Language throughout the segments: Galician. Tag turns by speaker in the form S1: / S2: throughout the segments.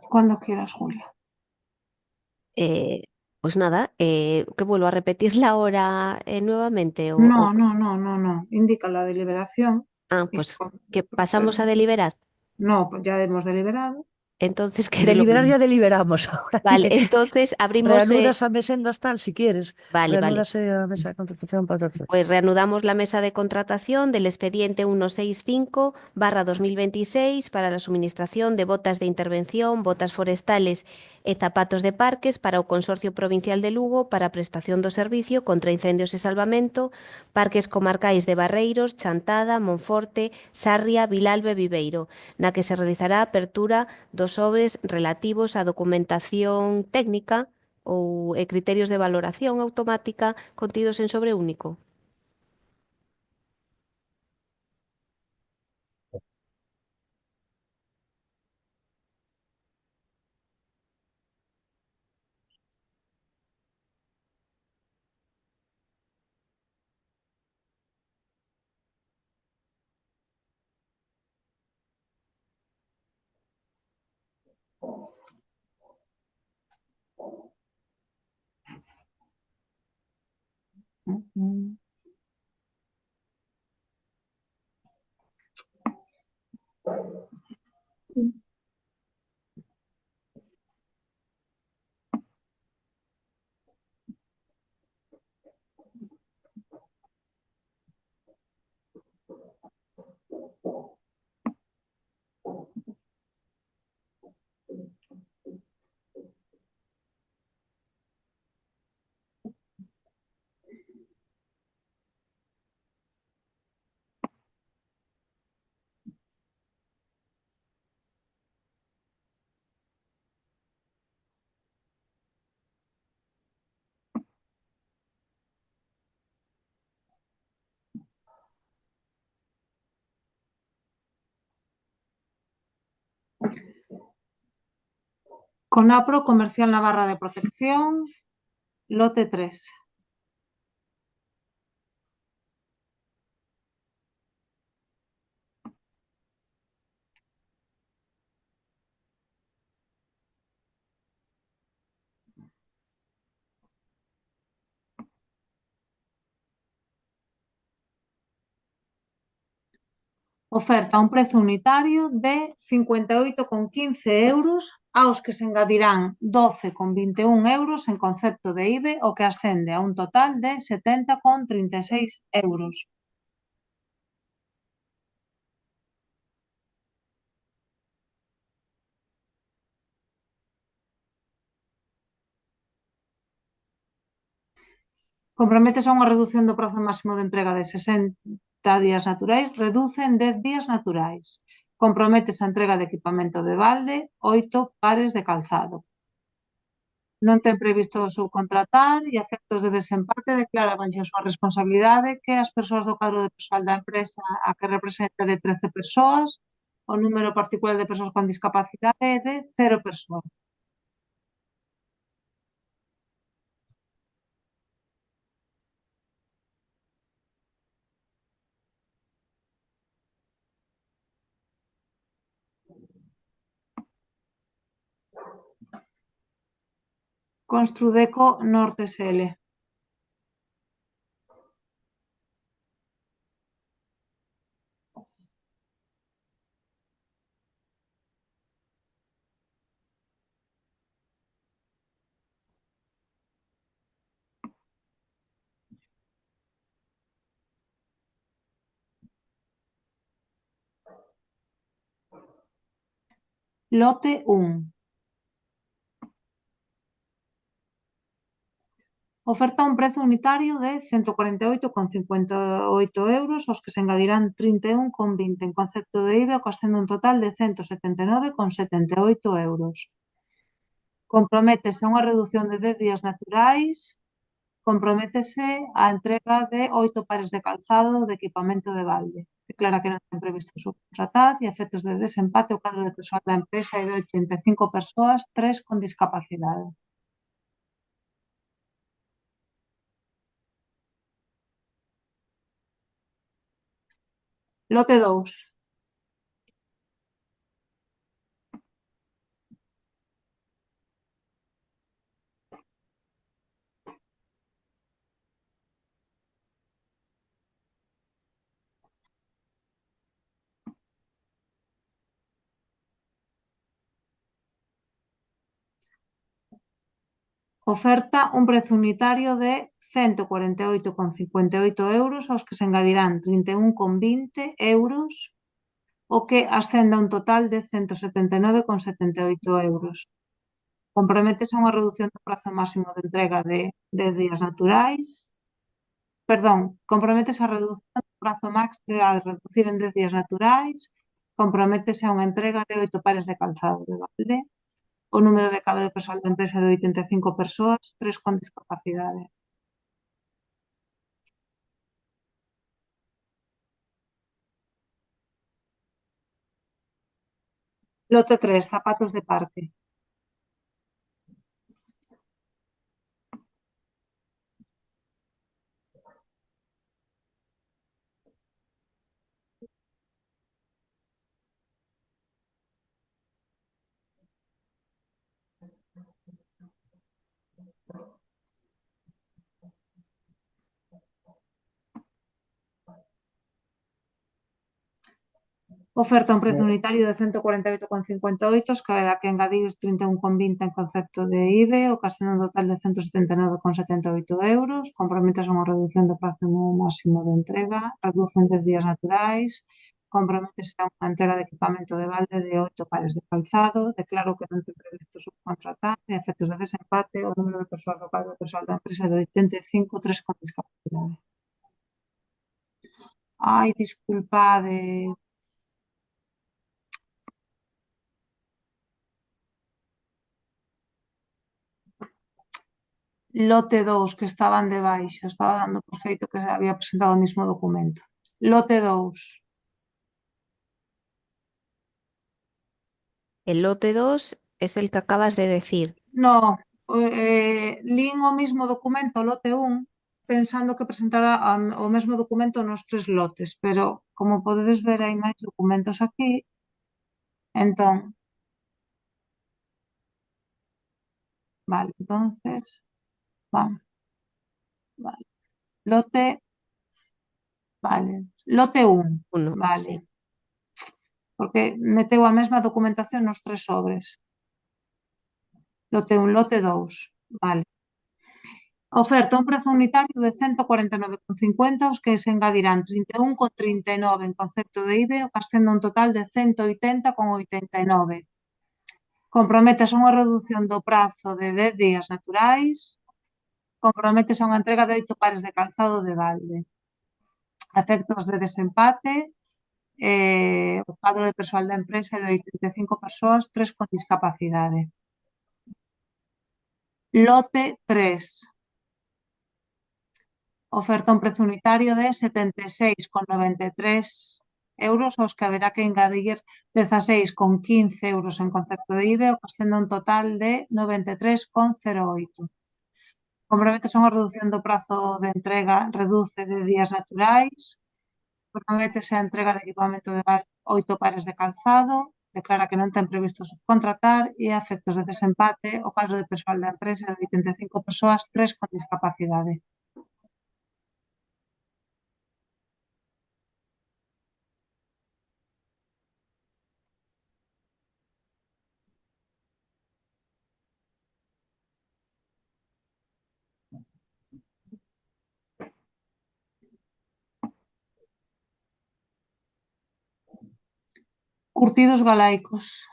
S1: Cuando quieras, Julia.
S2: Eh, pues nada, ¿qué vuelvo a repetir la hora nuevamente?
S1: No, no, no, no, no. Indica la deliberación. y
S2: Pues
S1: con-
S2: que pasamos a deliberar.
S1: No, pues ya hemos deliberado.
S2: Entonces, ¿qué es lo
S3: Deliberar
S2: que...
S3: ya deliberamos. Ahora
S2: Vale,
S3: dime,
S2: entonces abrimos...
S3: reanudas a mesendas tal si quieres.
S2: vale, vale.
S3: Reanúdase a mesa de contratación para otra cosa.
S2: Pues reanudamos la mesa de contratación del expediente 165/2026 para la suministración de botas de intervención, botas forestales e zapatos de parques para o Consorcio Provincial de Lugo para prestación do servicio contra incendios e salvamento, parques comarcais de Barreiros, Chantada, Monforte, Sarria, Vilalba e Viveiro, na que se realizará a apertura dos sobres relativos á documentación técnica ou criterios de valoración automática contidos en sobre único.
S1: Mm. Conapro Comercial Navarra de Protección, lote 3. Oferta a un prezo unitario de 58,15 € aos que se engadirán 12,21 € en concepto de IVE, o que ascende a un total de 70,36 €. Comprométese a unha redución do prazo máximo de entrega de 60 días naturais, reduce en 10 días naturais. Comprométese a entrega de equipamento de balde, 8 pares de calzado. Non ten previsto subcontratar e, a efectos de desempate, declara baixo a súa responsabilidade que as persoas do cadro de persoal da empresa a que representa de 13 persoas, o número particular de persoas con discapacidade é de 0 persoas. Construdeco Norte SL. Lote 1. Oferta a un prezo unitario de 148,58 € aos que se engadirán 31,20 en concepto de IVA, que ascende un total de 179,78 €. Comprométese a unha reducción de 10 días naturais. Comprométese á entrega de 8 pares de calzado de equipamento de balde. Declara que non ten previsto subcontratar e, a efectos de desempate, o cadro de persoal da empresa é de 85 persoas, 3 con discapacidade. Lote 2. Oferta un prezo unitario de 148,58 euros, aos que se engadirán 31,20 euros, o que ascende a un total de 179,78 euros. Comprométese a unha reducción do prazo máximo de entrega de 10 días naturais. Perdón, comprométese a reducción do prazo máximo a reducir en 10 días naturais. Comprométese a unha entrega de 8 pares de calzado de balde. O número de cadro de persoal da empresa de 85 persoas, 3 con discapacidade. Lote 3, zapatos de parque. Oferta un prezo unitario de 148,58, os que haberá que engadir 31,20 en concepto de IBE, o que ascende un total de 179,78 euros. Comprométese a unha reducción do prazo máximo de entrega, reducen 10 días naturais, comprométese a unha entrega de equipamento de balde de 8 pares de calzado, declaro que non ten previsto subcontratar, en efectos de desempate, o número de persoas do cadro persoal da empresa de 85, 3 con discapacidade. Ai, disculpade. Lote 2, que estaban debaixo, estaba dando por feito que se había presentado o mismo documento. Lote 2.
S2: El lote 2 es el que acabas de decir.
S1: No, lín o mismo documento, lote 1, pensando que presentara o mesmo documento nos 3 lotes, pero como podedes ver hai máis documentos aquí, entón, vale, entonces, vamos, vale. Lote 1,
S2: Uno,
S1: vale,
S2: sí.
S1: porque meteu a mesma documentación nos 3 sobres. Lote 1, lote 2, vale. Oferta un prezo unitario de 149,50, os que se engadirán 31,39 en concepto de IBE, o que ascende a un total de 180,89. Comprométese a unha reducción do prazo de 10 días naturais. Comprométese a unha entrega de 8 pares de calzado de balde. A efectos de desempate, o cadro de persoal da empresa é de 85 persoas, 3 con discapacidade. Lote 3. Oferta un prezo unitario de 76,93 euros, aos que haberá que engadir 16,15 euros en concepto de IBE, o que ascende a un total de 93,08. Comprométese a unha reducción do prazo de entrega, reduce de días naturais. Comprométese a entrega de equipamento de 8 pares de calzado, declara que non ten previsto subcontratar e a efectos de desempate o cadro de persoal da empresa de 85 persoas, 3 con discapacidade. Curtidos galaicos.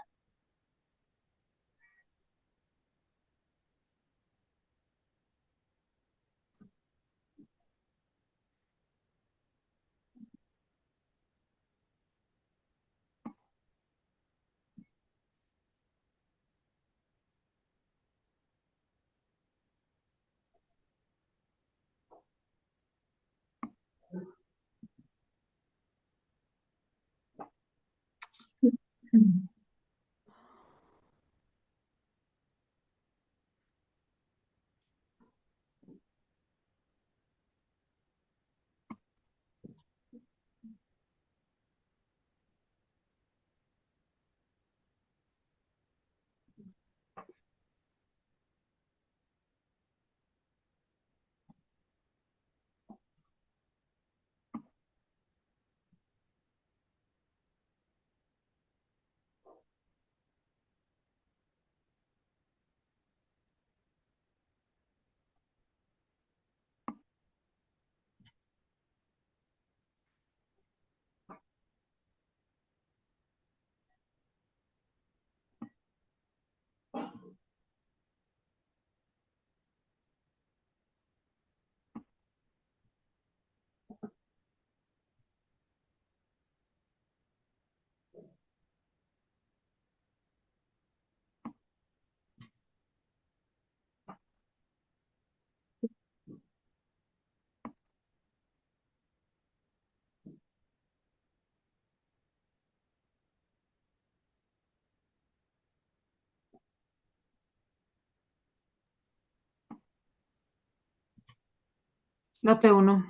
S1: Lote 1.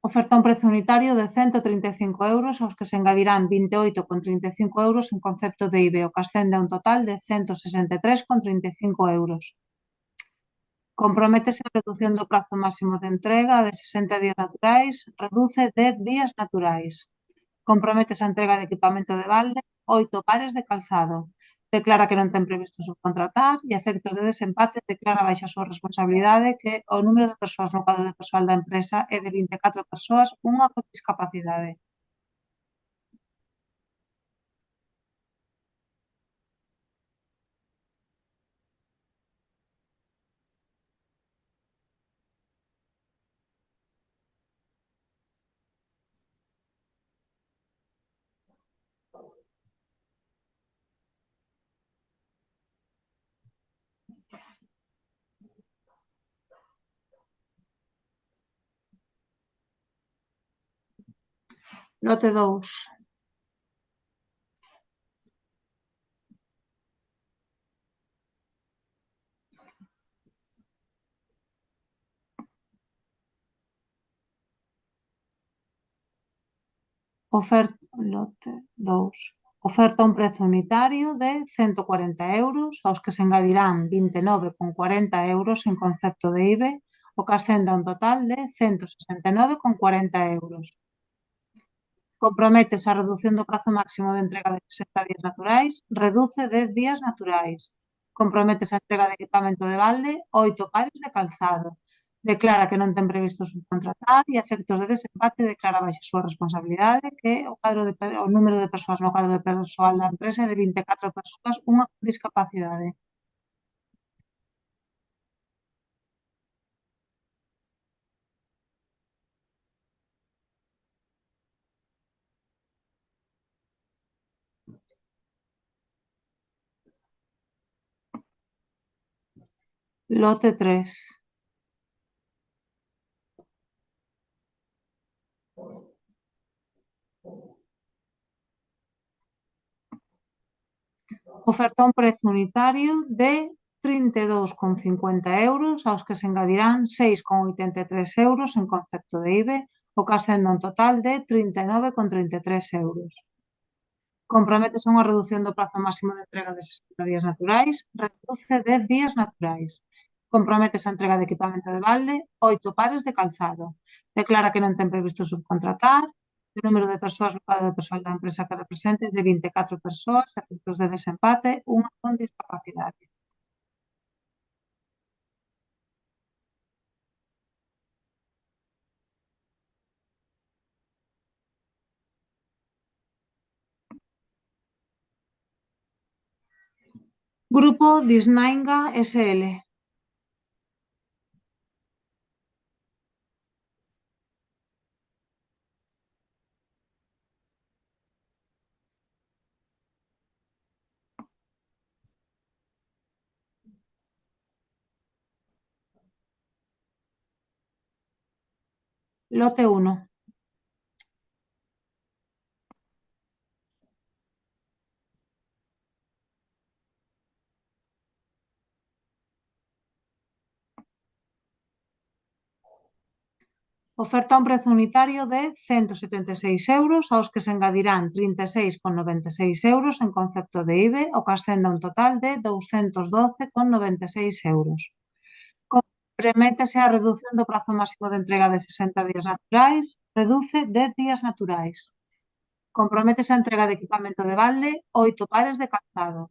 S1: Oferta a un prezo unitario de 135 euros, aos que se engadirán 28,35 euros en concepto de IBE, o que ascende a un total de 163,35 euros. Comprométese a redución do prazo máximo de entrega de 60 días naturais, reduce 10 días naturais. Comprométese a entrega de equipamento de balde, 8 pares de calzado. Declara que non ten previsto subcontratar e, a efectos de desempate, declara baixo a súa responsabilidade que o número de persoas no cadro de persoal da empresa é de 24 persoas, unha con discapacidade. Lote 2. Lote 2. Oferta a un prezo unitario de 140 euros, aos que se engadirán 29,40 euros en concepto de IBE, o que ascende a un total de 169,40 euros. Comprométese a redución do prazo máximo de entrega de 60 días naturais, reduce 10 días naturais. Comprométese a entrega de equipamento de balde, 8 pares de calzado. Declara que non ten previsto subcontratar e, a efectos de desempate, declara baixo a súa responsabilidade que o número de persoas no cadro de persoal da empresa é de 24 persoas, unha con discapacidade. Lote 3. Oferta a un prezo unitario de 32,50 euros, aos que se engadirán 6,83 euros en concepto de IBE, o que ascende a un total de 39,33 euros. Comprométese a unha reducción do prazo máximo de entrega de 60 días naturais, reduce 10 días naturais. Comprométese a entrega de equipamento de balde, 8 pares de calzado. Declara que non ten previsto subcontratar. O número de persoas no cadro de persoal da empresa que represente é de 24 persoas, a efectos de desempate, unha con discapacidade. Grupo Disnainga SL. Lote 1. Oferta a un prezo unitario de 176 euros, aos que se engadirán 36,96 euros en concepto de IBE, o que ascende a un total de 212,96 euros. Comprométese a redución do prazo máximo de entrega de 60 días naturais, reduce 10 días naturais. Comprométese a entrega de equipamento de balde, 8 pares de calzado.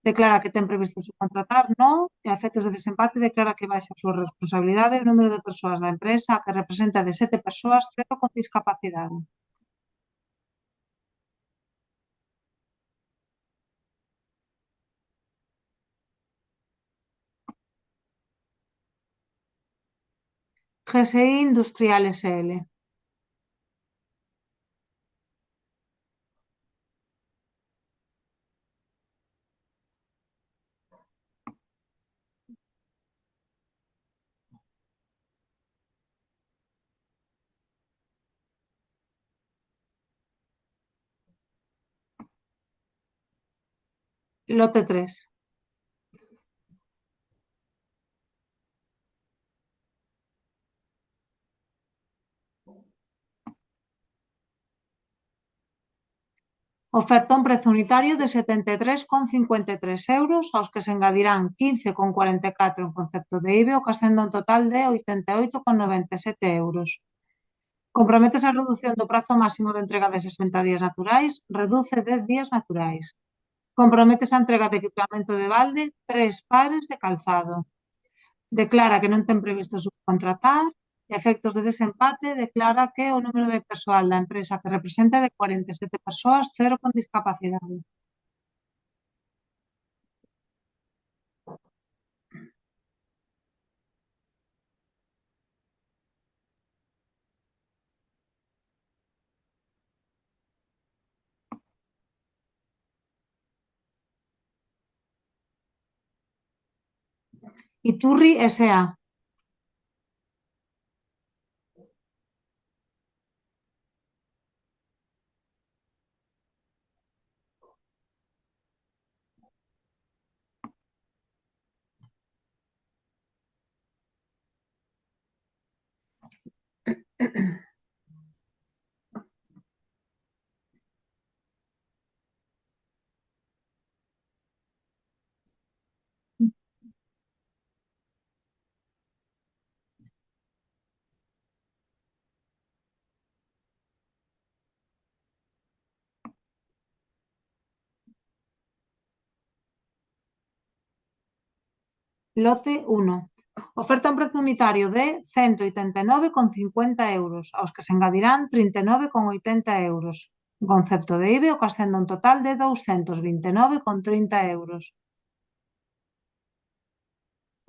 S1: Declara que ten previsto subcontratar, non, e a efectos de desempate declara que baixa a súa responsabilidade o número de persoas da empresa a que representa de 7 persoas, 0 con discapacidade. GSI Industrial SL. Lote 3. Oferta un prezo unitario de 73,53 euros, aos que se engadirán 15,44 en concepto de IBE, o que ascende a un total de 88,97 euros. Comprometes a redución do prazo máximo de entrega de 60 días naturais, reduce 10 días naturais. Comprometes a entrega de equipamento de balde, 3 pares de calzado. Declara que non ten previsto subcontratar. E a efectos de desempate, declara que o número de persoal da empresa que representa é de 47 persoas, 0 con discapacidade. Iturri S.A. Lote 1. Oferta un prezo unitario de 189,50 euros, aos que se engadirán 39,80 euros. Concepto de IBE, o que ascende a un total de 229,30 euros.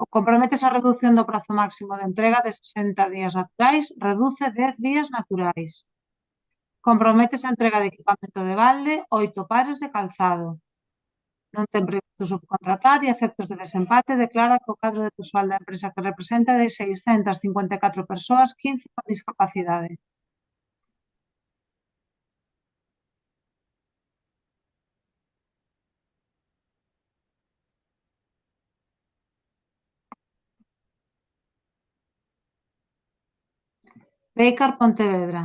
S1: O comprometes a redución do prazo máximo de entrega de 60 días naturais, reduce 10 días naturais. Comprometes a entrega de equipamento de balde, 8 pares de calzado. Non ten previsto subcontratar e a efectos de desempate declara que o cadro de persoal da empresa que representa é de 654 persoas, 15 con discapacidade. Beicar Pontevedra.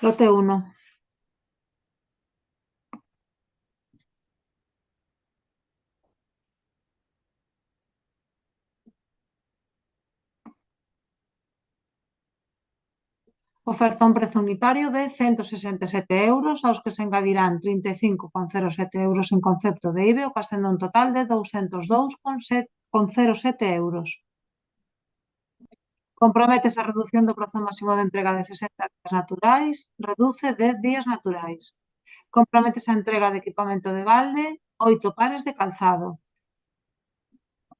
S1: Lote 1. Oferta un prezo unitario de 167 euros, aos que se engadirán 35,07 euros en concepto de IBE, o que ascende a un total de 202,07 euros. Comprometes a redución do prazo máximo de entrega de 60 días naturais, reduce 10 días naturais. Comprometes a entrega de equipamento de balde, 8 pares de calzado.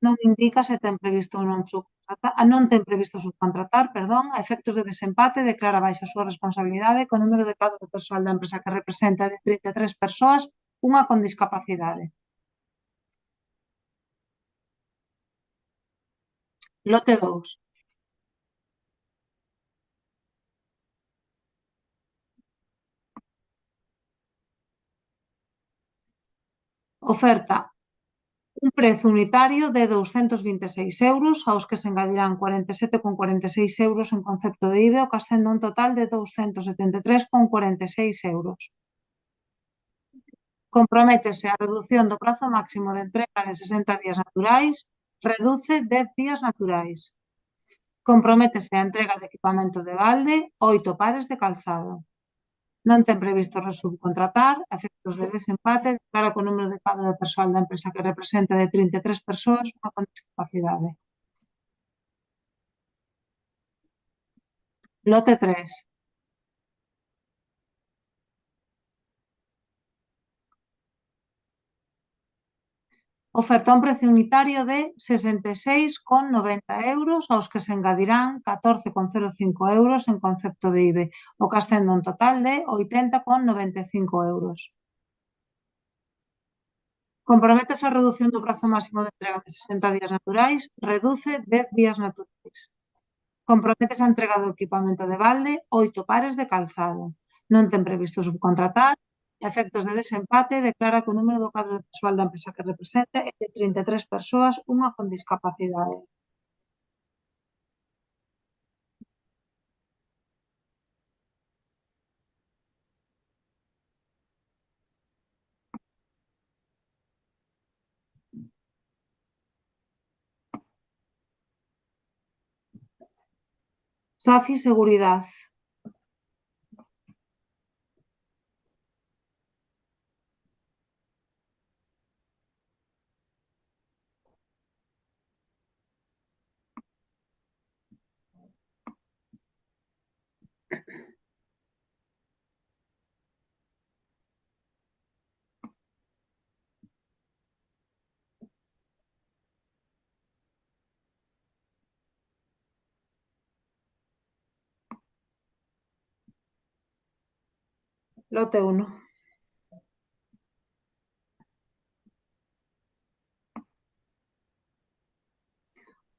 S1: Non indica se ten previsto ou non subcontratar, non ten previsto subcontratar, perdón, a efectos de desempate declara baixo a súa responsabilidade que o número de cadro de persoal da empresa que representa é de 33 persoas, unha con discapacidade. Lote 2. Oferta un prezo unitario de 226 euros, aos que se engadirán 47,46 euros en concepto de IVA, o que ascende a un total de 273,46 euros. Comprométese a redución do prazo máximo de entrega de 60 días naturais, reduce 10 días naturais. Comprométese a entrega de equipamento de balde, 8 pares de calzado. Non ten previsto resubcontratar, a efectos de desempate, declara que o número de cadro de persoal da empresa que representa de 33 persoas, unha con discapacidade. Lote 3. Oferta un precio unitario de 66,90 euros, aos que se engadirán 14,05 euros en concepto de IVA, o que ascende a un total de 80,95 euros. Comprométese a reducción do prazo máximo de entrega de 60 días naturais, reduce 10 días naturais. Comprométese a entrega do equipamento de balde, 8 pares de calzado. Non ten previsto subcontratar. A efectos de desempate, declara que o número do cadro de persoal da empresa que representa é de 33 persoas, unha con discapacidade. Safi Seguridad. Lote 1.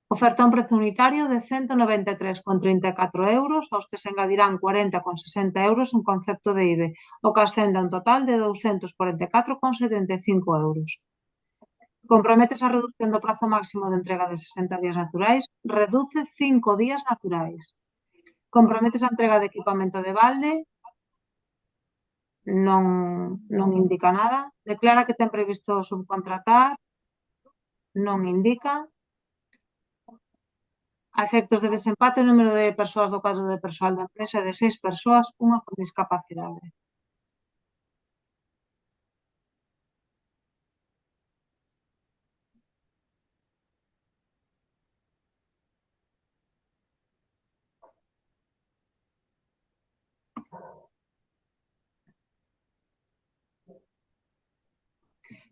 S1: Oferta un prezo unitario de 193,34 euros, aos que se engadirán 40,60 euros en concepto de IVA, o que ascende a un total de 244,75 euros. Comprométese a reducción do prazo máximo de entrega de 60 días naturais, reduce 5 días naturais. Comprométese a entrega de equipamento de balde, non indica nada. Declara que ten previsto subcontratar, non indica. A efectos de desempate, o número de persoas do cadro de persoal da empresa é de 6 persoas, unha con discapacidade.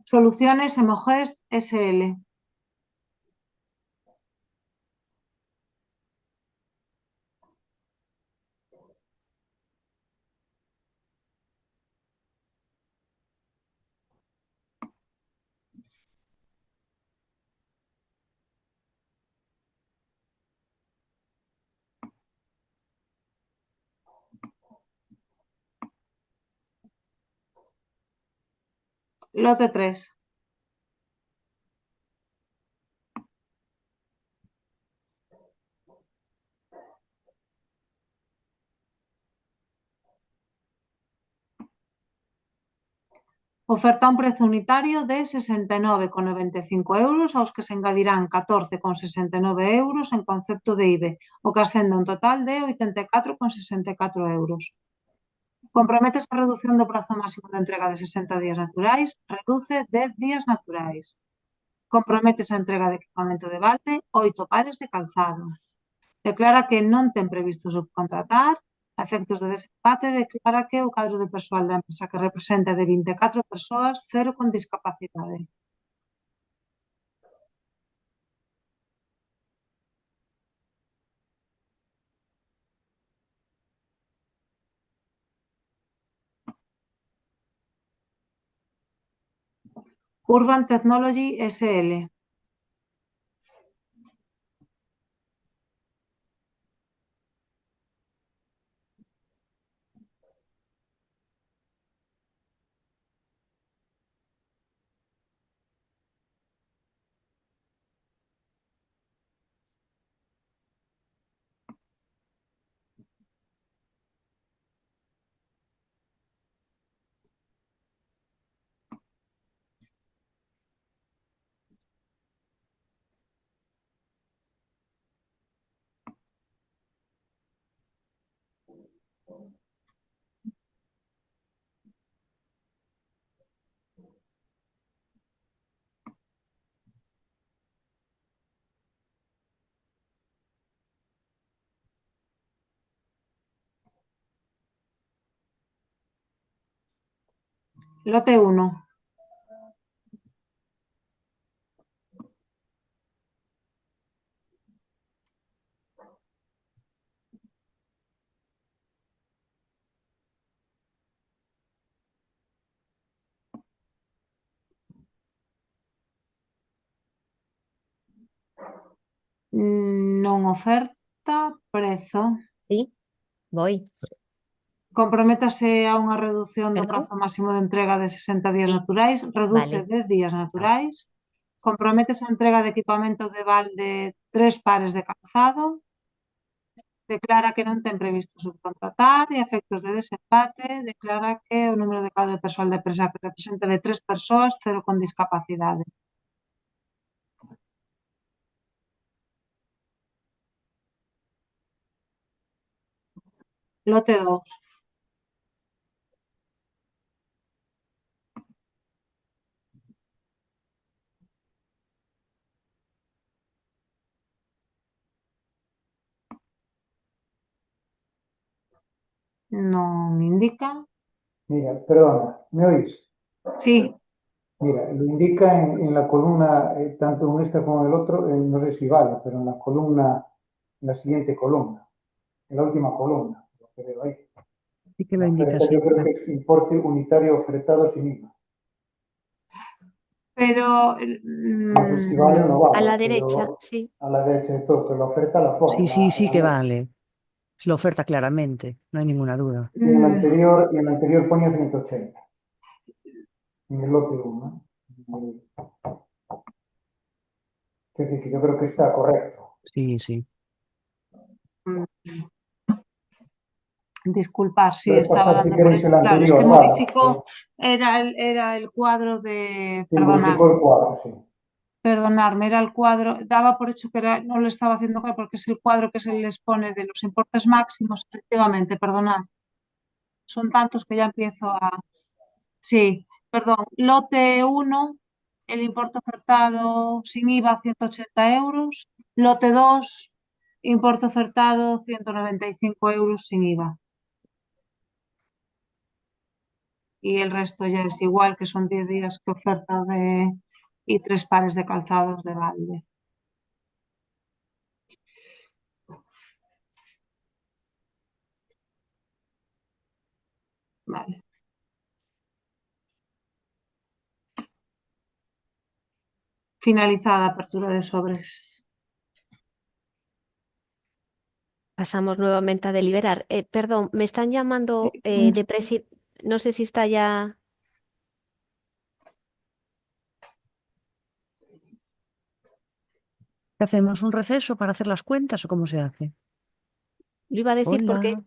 S1: Soluciones Hemogest SL. Lote 3. Oferta un prezo unitario de 69,95 euros, aos que se engadirán 14,69 euros en concepto de IVA, o que ascende a un total de 84,64 euros. Comprométese a redución do prazo máximo de entrega de 60 días naturais, reduce 10 días naturais. Comprométese a entrega de equipamento de balde, 8 pares de calzado. Declara que non ten previsto subcontratar. A efectos de desempate, declara que o cadro de persoal da empresa que representa de 24 persoas, 0 con discapacidade. Urban Technology SL. Lote 1. Non oferta, prezo.
S2: Sí, voy.
S1: Comprométase a unha redución do
S2: Perdón?
S1: prazo máximo de entrega de 60 días
S2: Sí.
S1: naturais, reduce
S2: Vale.
S1: 10 días naturais, comprométese a entrega de equipamento de balde 3 pares de calzado, declara que non ten previsto subcontratar e a efectos de desempate declara que o número de cadro de persoal da empresa que representa de 3 persoas, 0 con discapacidade. Lote 2. Non indica.
S4: Mira, perdona, ¿me oís?
S1: Sí,
S4: Mira, lo indica en la columna, tanto en esta como en el otro, no sé si vale, pero en la columna, en la siguiente columna, en la última columna, lo que veo ahí.
S3: Sí que lo
S4: La
S3: indica
S4: oferta
S3: así.
S4: yo creo que es importe unitario ofertado sin IVA.
S1: pero
S4: No sé si vale o no vale,
S2: A la
S4: pero
S2: derecha, sí.
S4: a la derecha de todo, pero la oferta la pone.
S3: Sí que vale. Lo oferta claramente, no hay ninguna duda.
S4: Y en el anterior ponía 180. En el lote 1. Es decir, que yo creo que está correcto.
S3: Sí.
S1: disculpar, sí,
S4: Puede
S1: estaba
S4: pasar si
S1: dando por
S4: queréis
S1: hecho.
S4: el
S1: Claro, es que
S4: anterior, vale.
S1: modificó, era el cuadro de,
S4: Sí, modificó el cuadro, sí.
S1: perdonarme, era el cuadro, daba por hecho que era, no lo estaba haciendo claro porque es el cuadro que se les pone de los importes máximos, efectivamente, perdonad. Son tantos que ya empiezo a. Sí, perdón. Lote 1, el importe ofertado sin IVA 180 euros. Lote 2, importe ofertado 195 euros sin IVA. Y el resto ya es igual, que son 10 días que oferta y 3 pares de calzados de balde. Vale. Finalizada apertura de sobres.
S2: Pasamos nuevamente a deliberar. Perdón, me están llamando no sé si está ya.
S3: ¿Hacemos un receso para hacer las cuentas o cómo se hace?
S2: Lo iba a decir porque
S3: Hola.